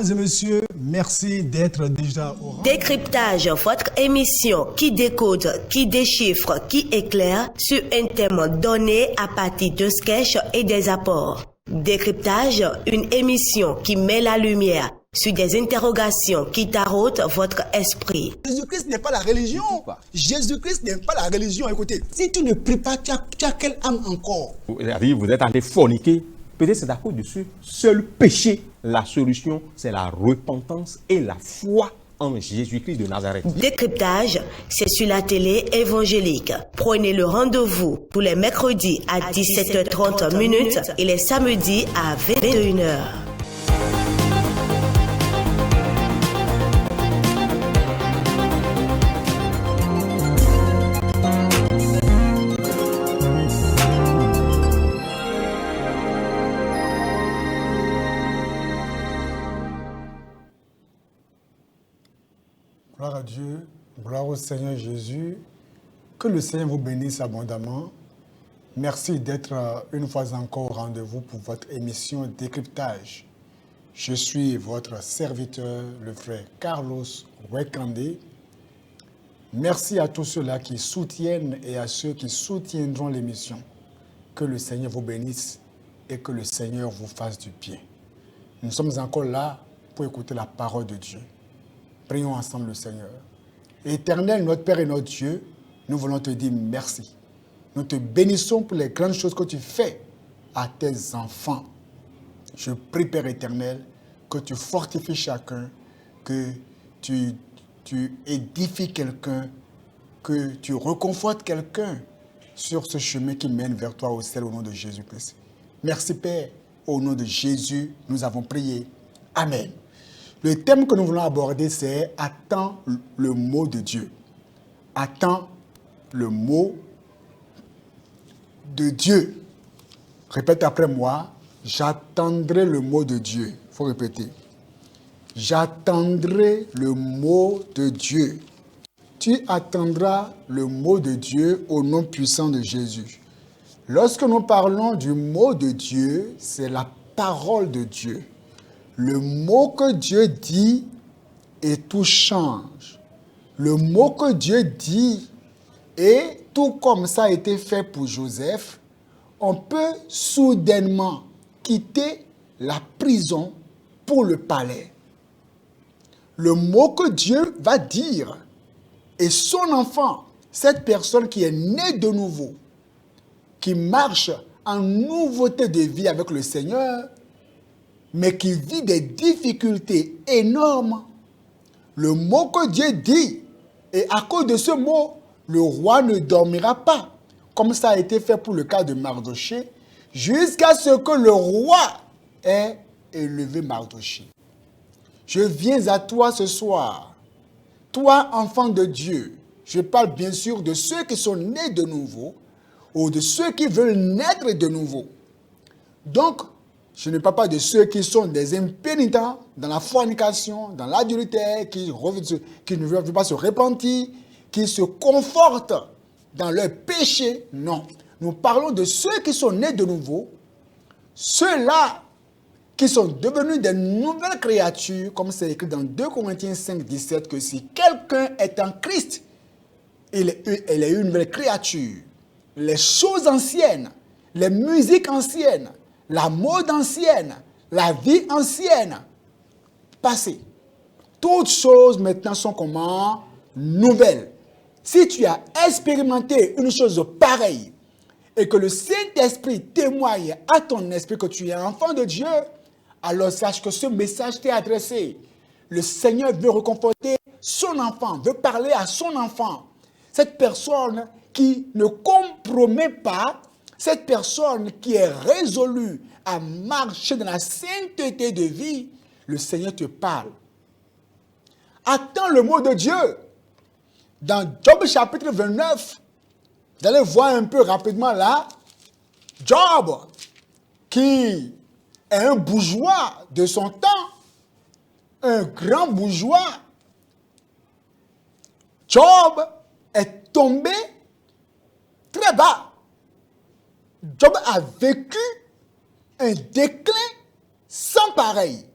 Mesdames et messieurs, merci d'être déjà au rendez-vous. Décryptage, votre émission qui décode, qui déchiffre, qui éclaire sur un thème donné à partir de sketchs et des apports. Décryptage, une émission qui met la lumière sur des interrogations qui taraudent votre esprit. Jésus-Christ n'est pas la religion. Jésus-Christ n'est pas la religion. Écoutez, si tu ne pries pas, tu as quelle âme encore? Vous êtes allé forniquer. Peut-être c'est à cause de ce seul péché. La solution, c'est la repentance et la foi en Jésus-Christ de Nazareth. Décryptage, c'est sur la télé évangélique. Prenez le rendez-vous pour les mercredis à 17h30 et les samedis à 21h. Gloire à Dieu, gloire au Seigneur Jésus. Que le Seigneur vous bénisse abondamment. Merci d'être une fois encore au rendez-vous pour votre émission Décryptage. Je suis votre serviteur, le frère Carlos Wekande. Merci à tous ceux-là qui soutiennent et à ceux qui soutiendront l'émission. Que le Seigneur vous bénisse et que le Seigneur vous fasse du bien. Nous sommes encore là pour écouter la parole de Dieu. Prions ensemble le Seigneur. Éternel, notre Père et notre Dieu, nous voulons te dire merci. Nous te bénissons pour les grandes choses que tu fais à tes enfants. Je prie, Père éternel, que tu fortifies chacun, que tu édifies quelqu'un, que tu reconfortes quelqu'un sur ce chemin qui mène vers toi au ciel au nom de Jésus-Christ. Merci, Père. Au nom de Jésus, nous avons prié. Amen. Le thème que nous voulons aborder, c'est « Attends le mot de Dieu ». Attends le mot de Dieu. Répète après moi, « J'attendrai le mot de Dieu ». Il faut répéter. « J'attendrai le mot de Dieu ». Tu attendras le mot de Dieu au nom puissant de Jésus. Lorsque nous parlons du mot de Dieu, c'est la parole de Dieu. Le mot que Dieu dit et tout change. Le mot que Dieu dit et tout comme ça a été fait pour Joseph, on peut soudainement quitter la prison pour le palais. Le mot que Dieu va dire et son enfant, cette personne qui est née de nouveau, qui marche en nouveauté de vie avec le Seigneur, mais qui vit des difficultés énormes, le mot que Dieu dit, et à cause de ce mot, le roi ne dormira pas, comme ça a été fait pour le cas de Mardochée, jusqu'à ce que le roi ait élevé Mardochée. Je viens à toi ce soir, toi enfant de Dieu, je parle bien sûr de ceux qui sont nés de nouveau, ou de ceux qui veulent naître de nouveau. Donc, je ne parle pas de ceux qui sont des impénitents dans la fornication, dans l'adultère, qui ne veulent pas se repentir, qui se confortent dans leur péché. Non. Nous parlons de ceux qui sont nés de nouveau, ceux-là qui sont devenus des nouvelles créatures, comme c'est écrit dans 2 Corinthiens 5, 17, que si quelqu'un est en Christ, il est une nouvelle créature. Les choses anciennes, les musiques anciennes, la mode ancienne, la vie ancienne, passée. Toutes choses maintenant sont comment? Nouvelles. Si tu as expérimenté une chose pareille et que le Saint-Esprit témoigne à ton esprit que tu es enfant de Dieu, alors sache que ce message t'est adressé. Le Seigneur veut réconforter son enfant, veut parler à son enfant. Cette personne qui ne compromet pas, cette personne qui est résolue à marcher dans la sainteté de vie, le Seigneur te parle. Attends le mot de Dieu. Dans Job chapitre 29, vous allez voir un peu rapidement là, Job, qui est un bourgeois de son temps, un grand bourgeois, Job est tombé très bas. Job a vécu un déclin sans pareil.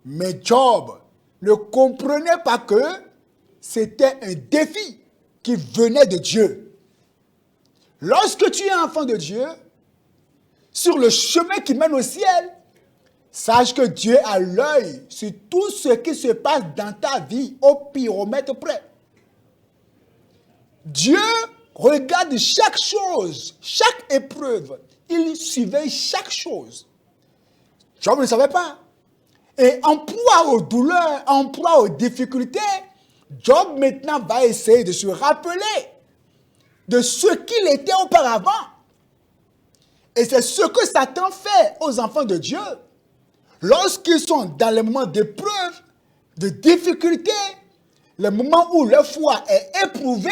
Mais Job ne comprenait pas que c'était un défi qui venait de Dieu. Lorsque tu es enfant de Dieu, sur le chemin qui mène au ciel, sache que Dieu a l'œil sur tout ce qui se passe dans ta vie au pyromètre près. Dieu regarde chaque chose, chaque épreuve. Il surveille chaque chose. Job ne savait pas. Et en proie aux douleurs, en proie aux difficultés, Job maintenant va essayer de se rappeler de ce qu'il était auparavant. Et c'est ce que Satan fait aux enfants de Dieu. Lorsqu'ils sont dans les moments d'épreuve, de difficulté, les moments où leur foi est éprouvée,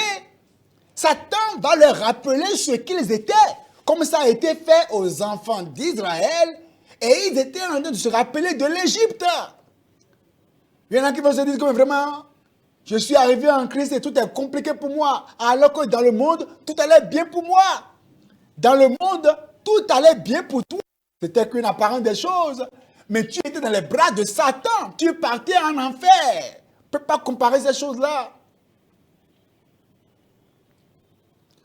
Satan va leur rappeler ce qu'ils étaient, comme ça a été fait aux enfants d'Israël, et ils étaient en train de se rappeler de l'Égypte. Il y en a qui vont se dire que vraiment, je suis arrivé en Christ et tout est compliqué pour moi, alors que dans le monde, tout allait bien pour moi. Dans le monde, tout allait bien pour toi. C'était qu'une apparence des choses. Mais tu étais dans les bras de Satan. Tu partais en enfer. Tu ne peux pas comparer ces choses-là.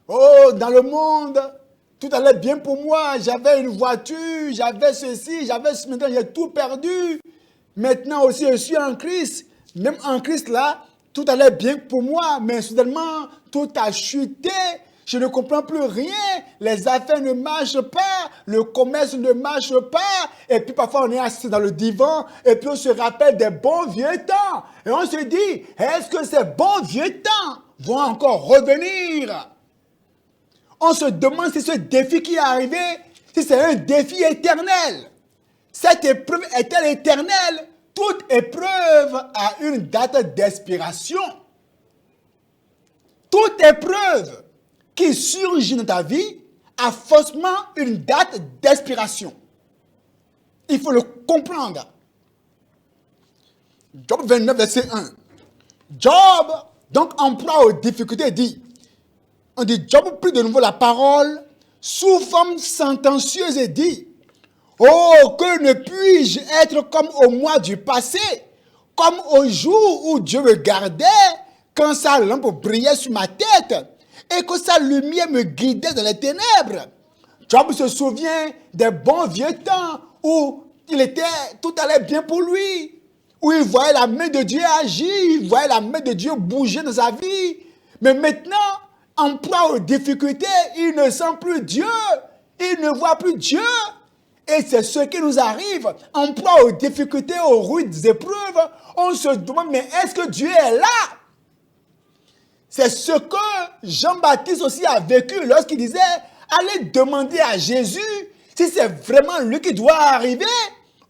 Oh, dans le monde, tout allait bien pour moi. J'avais une voiture, j'avais ceci, j'avais ce. Maintenant, j'ai tout perdu. Maintenant aussi, je suis en Christ. Même en Christ, là, tout allait bien pour moi. Mais soudainement, tout a chuté. Je ne comprends plus rien. Les affaires ne marchent pas. Le commerce ne marche pas. Et puis parfois, on est assis dans le divan. Et puis on se rappelle des bons vieux temps. Et on se dit, est-ce que ces bons vieux temps vont encore revenir? On se demande si ce défi qui est arrivé, si c'est un défi éternel. Cette épreuve est-elle éternelle? Toute épreuve a une date d'expiration. Toute épreuve qui surgit dans ta vie a forcément une date d'expiration. Il faut le comprendre. Job 29, verset 1. Job, donc en proie aux difficultés, dit, on dit, Job prit de nouveau la parole sous forme sentencieuse et dit, oh, que ne puis-je être comme au mois du passé, comme au jour où Dieu me gardait, quand sa lampe brillait sur ma tête, et que sa lumière me guidait dans les ténèbres. Job se souvient des bons vieux temps où tout allait bien pour lui, où il voyait la main de Dieu agir, il voyait la main de Dieu bouger dans sa vie. Mais maintenant, en proie aux difficultés, il ne sent plus Dieu, il ne voit plus Dieu. Et c'est ce qui nous arrive. En proie aux difficultés, aux rudes épreuves, on se demande, mais est-ce que Dieu est là? C'est ce que Jean-Baptiste aussi a vécu lorsqu'il disait, allez demander à Jésus si c'est vraiment lui qui doit arriver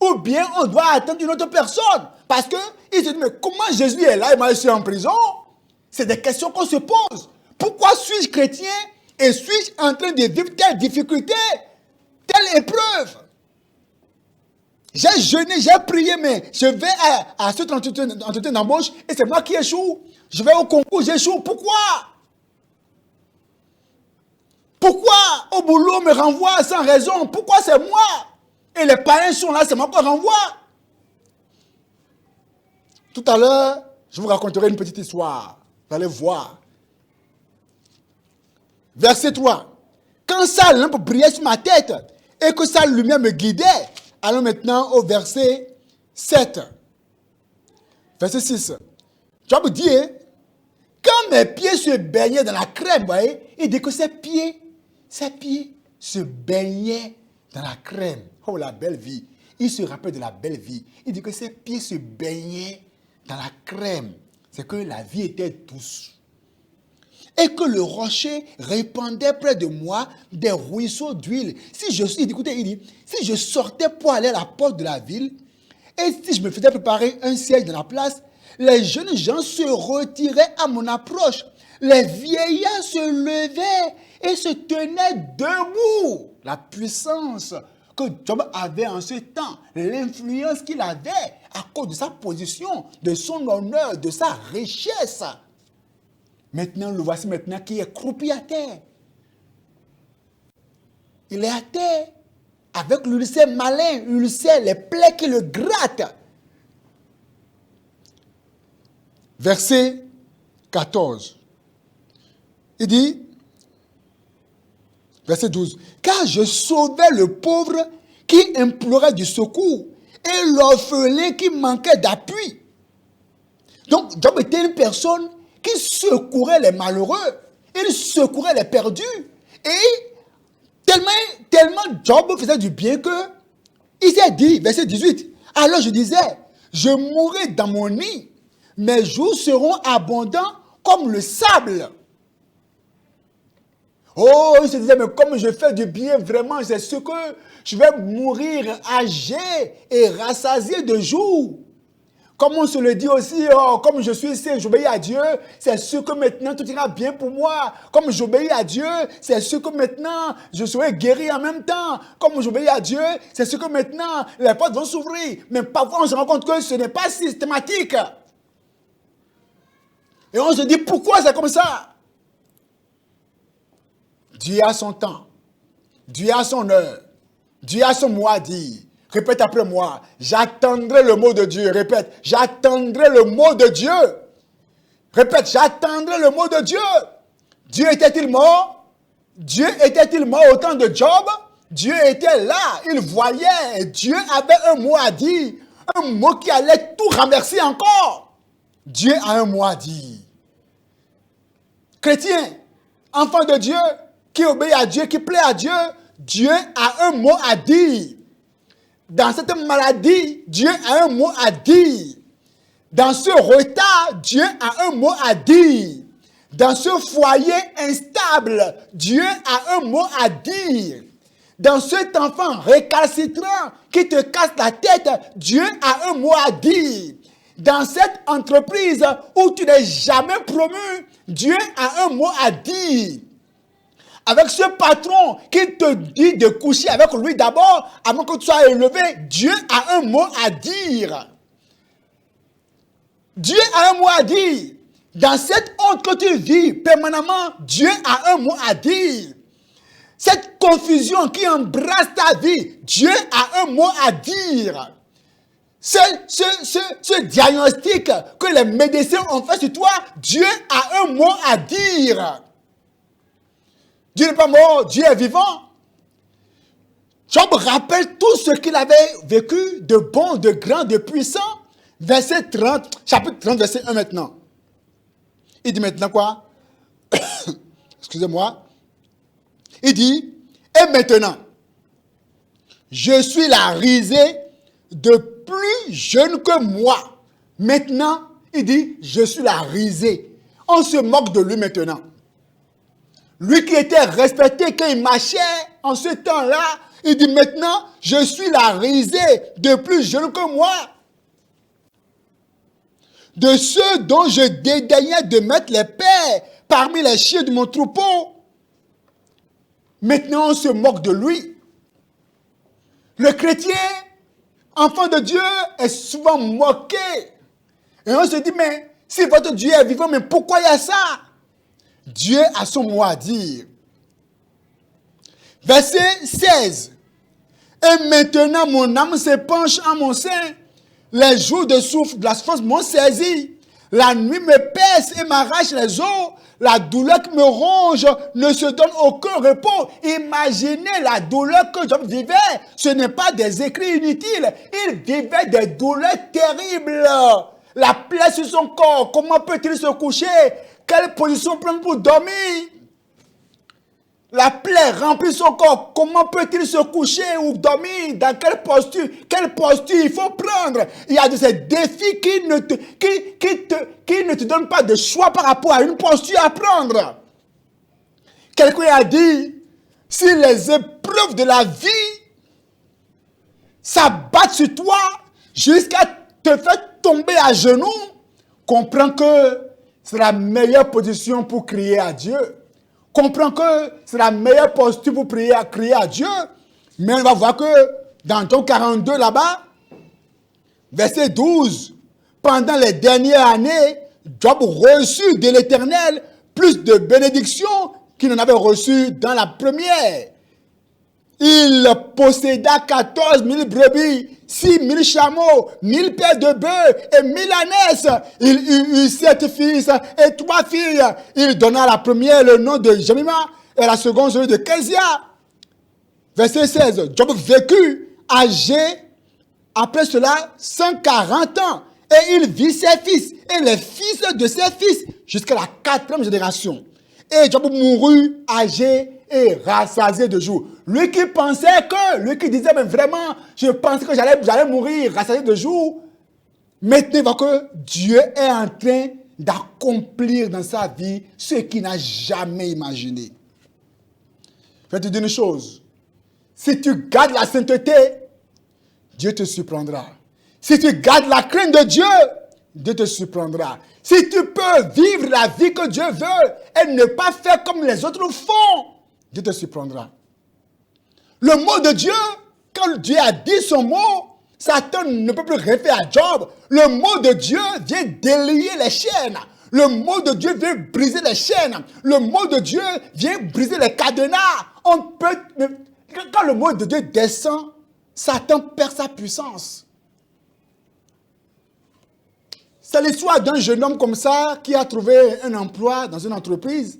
ou bien on doit attendre une autre personne. Parce qu'il se dit, mais comment Jésus est là et moi je suis en prison? C'est des questions qu'on se pose. Pourquoi suis-je chrétien et suis-je en train de vivre telle difficulté, telle épreuve? J'ai jeûné, j'ai prié, mais je vais à cet entretien d'embauche et c'est moi qui échoue. Je vais au concours, j'échoue. Pourquoi? Pourquoi au boulot on me renvoie sans raison? Pourquoi c'est moi? Et les parents sont là, c'est moi qui renvoie. Tout à l'heure, je vous raconterai une petite histoire. Vous allez voir. Verset 3. Quand sa lampe brillait sur ma tête et que sa lumière me guidait, allons maintenant au verset 7. Verset 6. Job dit, quand mes pieds se baignaient dans la crème, vous voyez, il dit que ses pieds se baignaient dans la crème. Oh, la belle vie. Il se rappelle de la belle vie. Il dit que ses pieds se baignaient dans la crème. C'est que la vie était douce. Et que le rocher répandait près de moi des ruisseaux d'huile. Écoutez, il dit, si je sortais pour aller à la porte de la ville, et si je me faisais préparer un siège dans la place, les jeunes gens se retiraient à mon approche. Les vieillards se levaient et se tenaient debout. La puissance que Job avait en ce temps, l'influence qu'il avait à cause de sa position, de son honneur, de sa richesse. Maintenant, le voici maintenant qui est croupi à terre. Il est à terre avec l'ulcère malin, l'ulcère, les plaies qui le grattent. verset 14. Il dit, verset 12, « Car je sauvais le pauvre qui implorait du secours et l'orphelin qui manquait d'appui. » Donc, Job était une personne qui secourait les malheureux, il secourait les perdus. Et tellement Job faisait du bien que il s'est dit, verset 18, « Alors je disais, je mourrai dans mon nid, mes jours seront abondants comme le sable. » Oh, il se disait, mais comme je fais du bien, vraiment, c'est ce que je vais mourir âgé et rassasié de jours. Comme on se le dit aussi, oh, comme je suis saint, j'obéis à Dieu, c'est ce que maintenant tout ira bien pour moi. Comme j'obéis à Dieu, c'est ce que maintenant je serai guéri en même temps. Comme j'obéis à Dieu, c'est ce que maintenant les portes vont s'ouvrir. Mais parfois on se rend compte que ce n'est pas systématique. Et on se dit, pourquoi c'est comme ça? Dieu a son temps. Dieu a son heure. Dieu a son mot à dire. Répète après moi. J'attendrai le mot de Dieu. Répète. J'attendrai le mot de Dieu. Répète. J'attendrai le mot de Dieu. Dieu était-il mort? Dieu était-il mort au temps de Job? Dieu était là. Il voyait. Dieu avait un mot à dire. Un mot qui allait tout renverser encore. Dieu a un mot à dire. Chrétien, enfant de Dieu, qui obéit à Dieu, qui plaît à Dieu, Dieu a un mot à dire. Dans cette maladie, Dieu a un mot à dire. Dans ce retard, Dieu a un mot à dire. Dans ce foyer instable, Dieu a un mot à dire. Dans cet enfant récalcitrant qui te casse la tête, Dieu a un mot à dire. Dans cette entreprise où tu n'es jamais promu, Dieu a un mot à dire. Avec ce patron qui te dit de coucher avec lui d'abord, avant que tu sois élevé, Dieu a un mot à dire. Dieu a un mot à dire. Dans cette honte que tu vis permanemment, Dieu a un mot à dire. Cette confusion qui embrasse ta vie, Dieu a un mot à dire. Ce diagnostic que les médecins ont fait sur toi, Dieu a un mot à dire. Dieu n'est pas mort, Dieu est vivant. Job rappelle tout ce qu'il avait vécu de bon, de grand, de puissant. Verset 30, chapitre 30, verset 1 maintenant. Il dit maintenant quoi? Excusez-moi. Il dit, et maintenant, je suis la risée de plus jeune que moi. Maintenant, il dit, je suis la risée. On se moque de lui maintenant. Lui qui était respecté, quand il marchait en ce temps-là, il dit maintenant, je suis la risée de plus jeune que moi. De ceux dont je dédaignais de mettre les pères parmi les chiens de mon troupeau. Maintenant, on se moque de lui. Le chrétien, enfant de Dieu, est souvent moqué. Et on se dit, mais si votre Dieu est vivant, mais pourquoi il y a ça? Dieu a son mot à dire. Verset 16. Et maintenant, mon âme se penche en mon sein. Les jours de souffle, de la souffrance m'ont saisi. La nuit me perce et m'arrache les os. La douleur qui me ronge ne se donne aucun repos. Imaginez la douleur que Job vivait. Ce n'est pas des écrits inutiles. Il vivait des douleurs terribles. La plaie sur son corps, comment peut-il se coucher? Quelle position prendre pour dormir? La plaie remplit son corps. Comment peut-il se coucher ou dormir? Dans quelle posture? Quelle posture il faut prendre? Il y a de ces défis qui ne te donnent pas de choix par rapport à une posture à prendre. Quelqu'un a dit, si les épreuves de la vie s'abattent sur toi jusqu'à te faire tomber à genoux, comprends que c'est la meilleure position pour crier à Dieu. Comprends que c'est la meilleure posture pour crier à Dieu. Mais on va voir que dans Job 42 là-bas, verset 12, pendant les dernières années, Job reçut de l'Éternel plus de bénédictions qu'il n'en avait reçu dans la première. Il posséda 14 000 brebis, 6 000 chameaux, 1000 paires de bœufs et 1000 ânesses. Il eut 7 fils et 3 filles. Il donna à la première le nom de Jemima et à la seconde celui de Kezia. Verset 16. Job vécut âgé après cela 140 ans. Et il vit ses fils et les fils de ses fils jusqu'à la 4e génération. Et Job mourut âgé et rassasié de jours. Lui qui disait, mais vraiment, je pensais que j'allais mourir rassasié de jours. Maintenant, il voit que Dieu est en train d'accomplir dans sa vie ce qu'il n'a jamais imaginé. Je vais te dire une chose. Si tu gardes la sainteté, Dieu te surprendra. Si tu gardes la crainte de Dieu, Dieu te surprendra. Si tu peux vivre la vie que Dieu veut et ne pas faire comme les autres font, Dieu te surprendra. Le mot de Dieu, quand Dieu a dit son mot, Satan ne peut plus rien faire à Job. Le mot de Dieu vient délier les chaînes. Le mot de Dieu vient briser les chaînes. Le mot de Dieu vient briser les cadenas. Quand le mot de Dieu descend, Satan perd sa puissance. C'est l'histoire d'un jeune homme comme ça qui a trouvé un emploi dans une entreprise.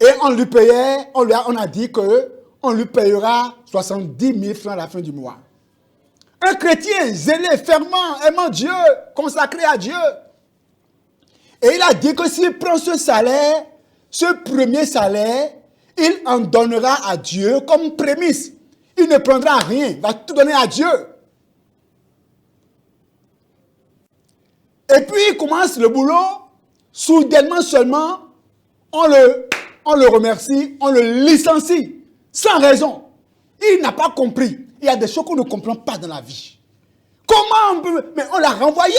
Et on lui payait, on a dit qu'on lui payera 70 000 francs à la fin du mois. Un chrétien zélé, fervent, aimant Dieu, consacré à Dieu. Et il a dit que s'il prend ce salaire, ce premier salaire, il en donnera à Dieu comme prémisse. Il ne prendra rien, il va tout donner à Dieu. Et puis il commence le boulot, soudainement seulement, on le remercie, on le licencie, sans raison. Il n'a pas compris. Il y a des choses qu'on ne comprend pas dans la vie. Comment on peut... Mais on l'a renvoyé.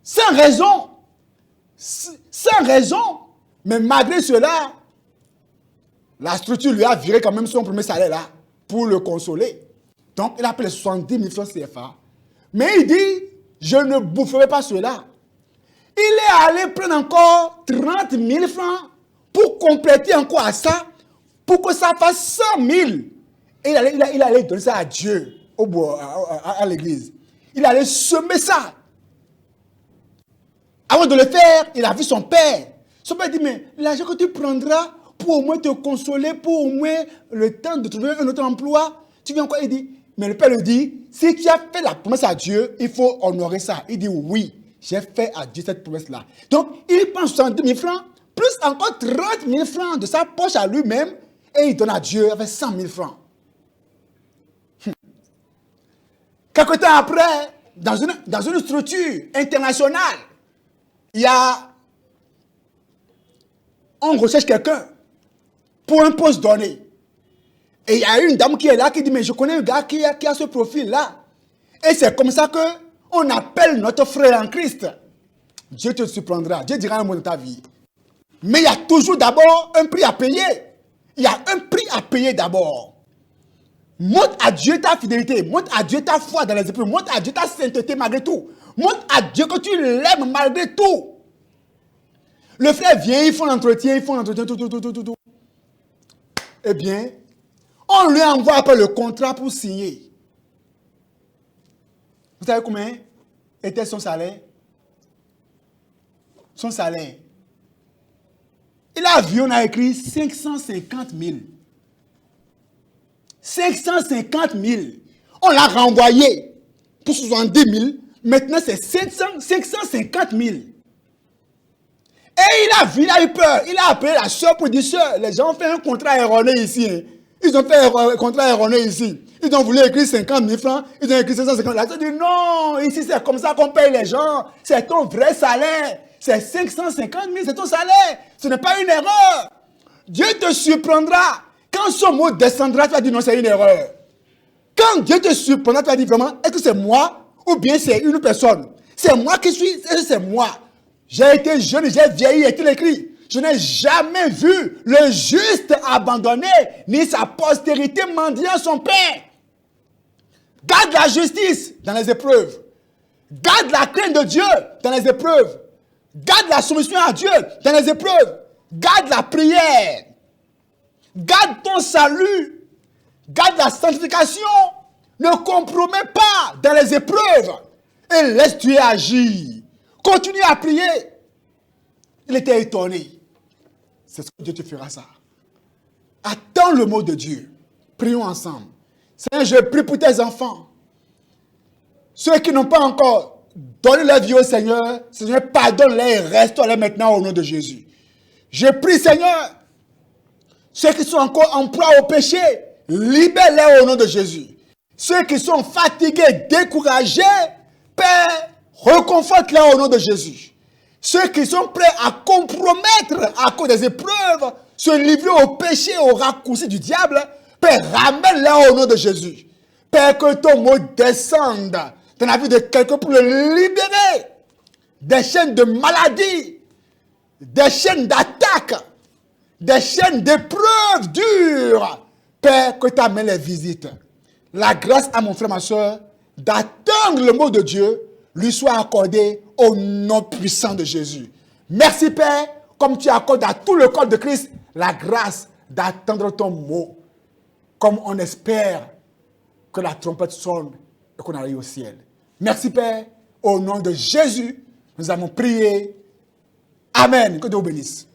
Sans raison. Sans raison. Mais malgré cela, la structure lui a viré quand même son premier salaire là, pour le consoler. Donc il a pris les 70 000 francs CFA. Mais il dit, je ne boufferai pas cela. Il est allé prendre encore 30 000 francs pour compléter encore à ça, pour que ça fasse 100 000. Et il allait donner ça à Dieu, à l'église. Il allait semer ça. Avant de le faire, il a vu son père. Son père dit, mais l'argent que tu prendras pour au moins te consoler, pour au moins le temps de trouver un autre emploi, tu viens quoi? Il dit, mais le père lui dit, si tu as fait la promesse à Dieu, il faut honorer ça. Il dit, oui, j'ai fait à Dieu cette promesse-là. Donc, il prend 70 000 francs, plus encore 30 000 francs de sa poche à lui-même, et il donne à Dieu avec 100 000 francs. Quelque temps après, dans une structure internationale, on recherche quelqu'un pour un poste donné. Et il y a une dame qui est là qui dit, mais je connais un gars qui a ce profil-là. Et c'est comme ça qu'on appelle notre frère en Christ. Dieu te surprendra. Dieu dira un mot de ta vie. Mais il y a toujours d'abord un prix à payer. Il y a un prix à payer d'abord. Montre à Dieu ta fidélité. Montre à Dieu ta foi dans les épreuves. Montre à Dieu ta sainteté malgré tout. Montre à Dieu que tu l'aimes malgré tout. Le frère vient, ils font l'entretien, tout. Eh bien, on lui envoie après le contrat pour signer. Vous savez combien était son salaire? Son salaire. Il a vu, on a écrit 550 000. 550 000. On l'a renvoyé pour 70 000. Maintenant, c'est 550 000. Et il a vu, il a eu peur. Il a appelé la soeur pour dire, soeur, les gens ont fait un contrat erroné ici. Hein. Ils ont fait un contrat erroné ici. Ils ont voulu écrire 50 000 francs. Ils ont écrit 550 000. La soeur dit, non, ici c'est comme ça qu'on paye les gens. C'est ton vrai salaire. C'est 550 000, c'est ton salaire. Ce n'est pas une erreur. Dieu te surprendra. Quand son mot descendra, tu vas dire non, c'est une erreur. Quand Dieu te surprendra, tu vas dire vraiment, est-ce que c'est moi ou bien c'est une personne? C'est moi qui suis, est-ce que c'est moi? J'ai été jeune, j'ai vieilli, est-il écrit? Je n'ai jamais vu le juste abandonné, ni sa postérité mendiant son père. Garde la justice dans les épreuves. Garde la crainte de Dieu dans les épreuves. Garde la soumission à Dieu dans les épreuves. Garde la prière. Garde ton salut. Garde la sanctification. Ne compromets pas dans les épreuves. Et laisse Dieu agir. Continue à prier. Il était étonné. C'est ce que Dieu te fera ça. Attends le mot de Dieu. Prions ensemble. Seigneur, je prie pour tes enfants. Ceux qui n'ont pas encore donné leur vie au Seigneur, Seigneur, pardonne-les et restaure-les maintenant au nom de Jésus. Je prie, Seigneur, ceux qui sont encore en proie au péché, libère-les au nom de Jésus. Ceux qui sont fatigués, découragés, Père, reconforte-les au nom de Jésus. Ceux qui sont prêts à compromettre à cause des épreuves, se livrer au péché, au raccourci du diable, Père, ramène-les au nom de Jésus. Père, que ton mot descende dans la vie de quelqu'un pour le libérer des chaînes de maladie, des chaînes d'attaque, des chaînes d'épreuves dures. Père, que tu amènes les visites. La grâce à mon frère, ma soeur, d'attendre le mot de Dieu, lui soit accordée au nom puissant de Jésus. Merci, Père, comme tu accordes à tout le corps de Christ la grâce d'attendre ton mot, comme on espère que la trompette sonne et qu'on arrive au ciel. Merci, Père, au nom de Jésus, nous avons prié. Amen. Que Dieu vous bénisse.